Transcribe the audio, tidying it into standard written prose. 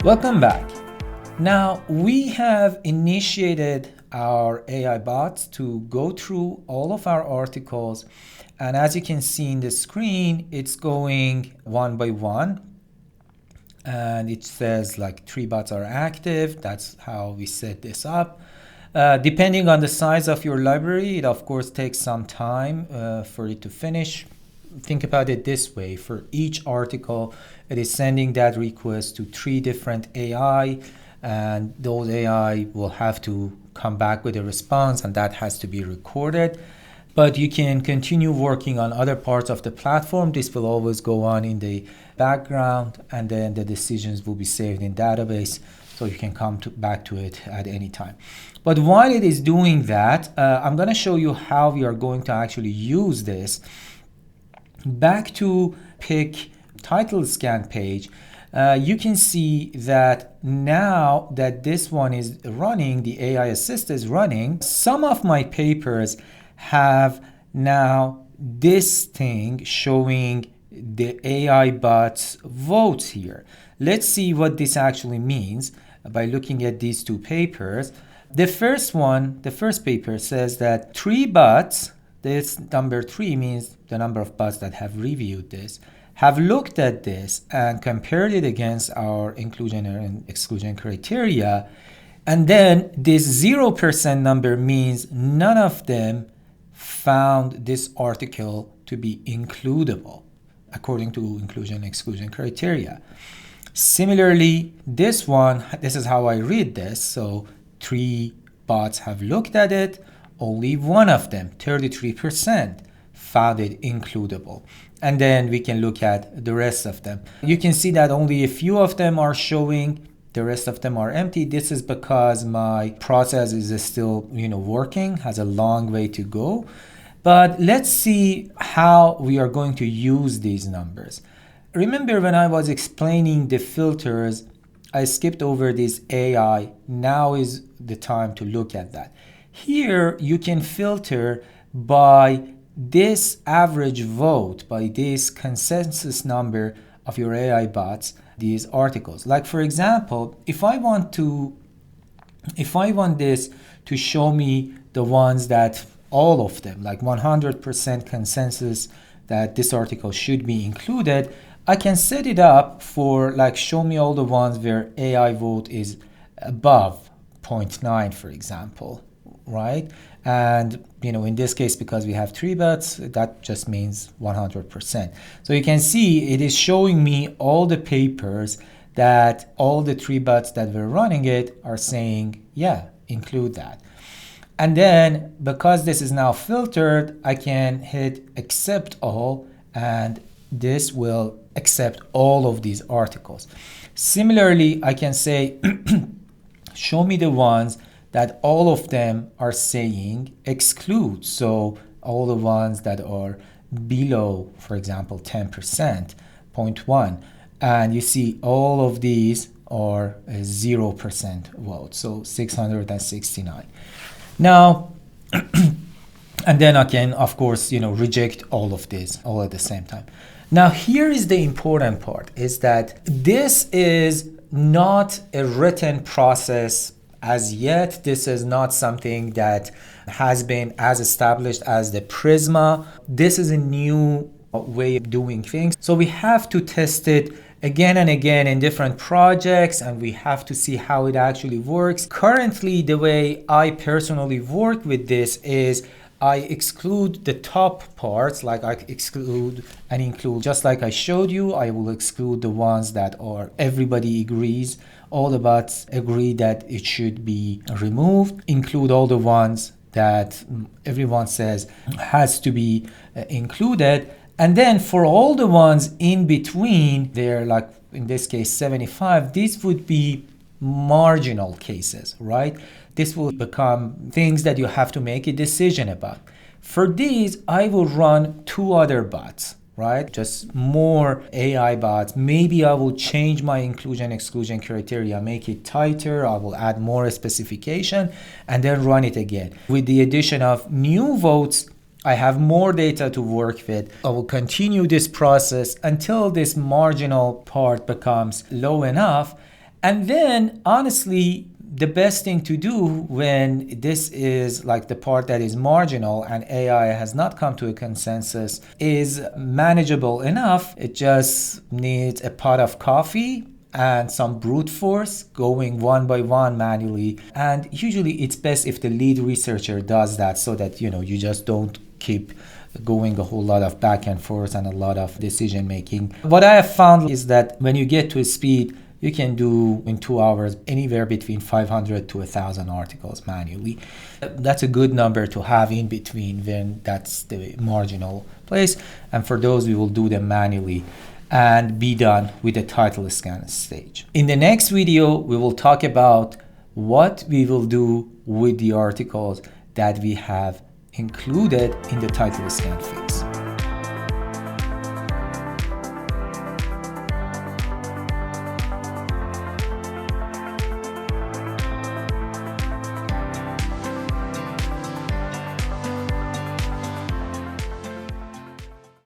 Welcome back. Now, we have initiated our AI bots to go through all of our articles. And as you can see in the screen, it's going one by one. And it says like 3 bots are active. That's how we set this up. Depending on the size of your library, it of course takes some time for it to finish. Think about it this way. For each article, it is sending that request to 3 different AI, and those AI will have to come back with a response, and that has to be recorded. But you can continue working on other parts of the platform. This will always go on in the background, and then the decisions will be saved in database, so you can come back to it at any time. But while it is doing that, I'm going to show you how we are going to actually use this. Back to pick title scan page, you can see that now that this one is running, the AI assist is running, some of my papers have now this thing showing the AI bots votes here. Let's see what this actually means by looking at these 2 papers. The first paper says that 3 bots, this number 3 means the number of bots that have reviewed this, have looked at this and compared it against our inclusion and exclusion criteria. And then this 0% number means none of them found this article to be includable according to inclusion and exclusion criteria. Similarly, this is how I read this. So 3 bots have looked at it. Only one of them, 33%, found it includable. And then we can look at the rest of them. You can see that only a few of them are showing, the rest of them are empty. This is because my process is still, working, has a long way to go. But let's see how we are going to use these numbers. Remember when I was explaining the filters, I skipped over this AI. Now is the time to look at that. Here you can filter by this average vote, by this consensus number of your AI bots, these articles. Like for example, if I want this to show me the ones that all of them, like 100% consensus that this article should be included, I can set it up for like show me all the ones where AI vote is above 0.9, for example, right? And in this case, because we have 3 bots, that just means 100%. So you can see it is showing me all the papers that all the 3 bots that were running it are saying, yeah, include that. And then because this is now filtered, I can hit accept all, and this will accept all of these articles. Similarly, I can say, show me the ones that all of them are saying exclude. So all the ones that are below, for example, 10%, 0.1. And you see all of these are 0% vote, so 669. Now, and then I can, of course, reject all of this all at the same time. Now, here is the important part, is that this is not a written process as yet. This is not something that has been as established as the Prisma. This is a new way of doing things. So we have to test it again and again in different projects, and we have to see how it actually works. Currently, the way I personally work with this is I exclude the top parts, like I exclude and include, just like I showed you. I will exclude the ones that are everybody agrees, all the bots agree that it should be removed, include all the ones that everyone says has to be included. And then for all the ones in between, they're like, in this case, 75, these would be marginal cases, right? This will become things that you have to make a decision about. For these, I will run 2 other bots, right? Just more AI bots. Maybe I will change my inclusion exclusion criteria, make it tighter. I will add more specification and then run it again. With the addition of new votes, I have more data to work with. I will continue this process until this marginal part becomes low enough. And then honestly, the best thing to do when this is like the part that is marginal and AI has not come to a consensus is manageable enough. It just needs a pot of coffee and some brute force going one by one manually. And usually it's best if the lead researcher does that, so that you just don't keep going a whole lot of back and forth and a lot of decision making. What I have found is that when you get to a speed, you can do in 2 hours anywhere between 500 to 1,000 articles manually. That's a good number to have in between when that's the marginal place. And for those, we will do them manually and be done with the title scan stage. In the next video, we will talk about what we will do with the articles that we have included in the title scan phase.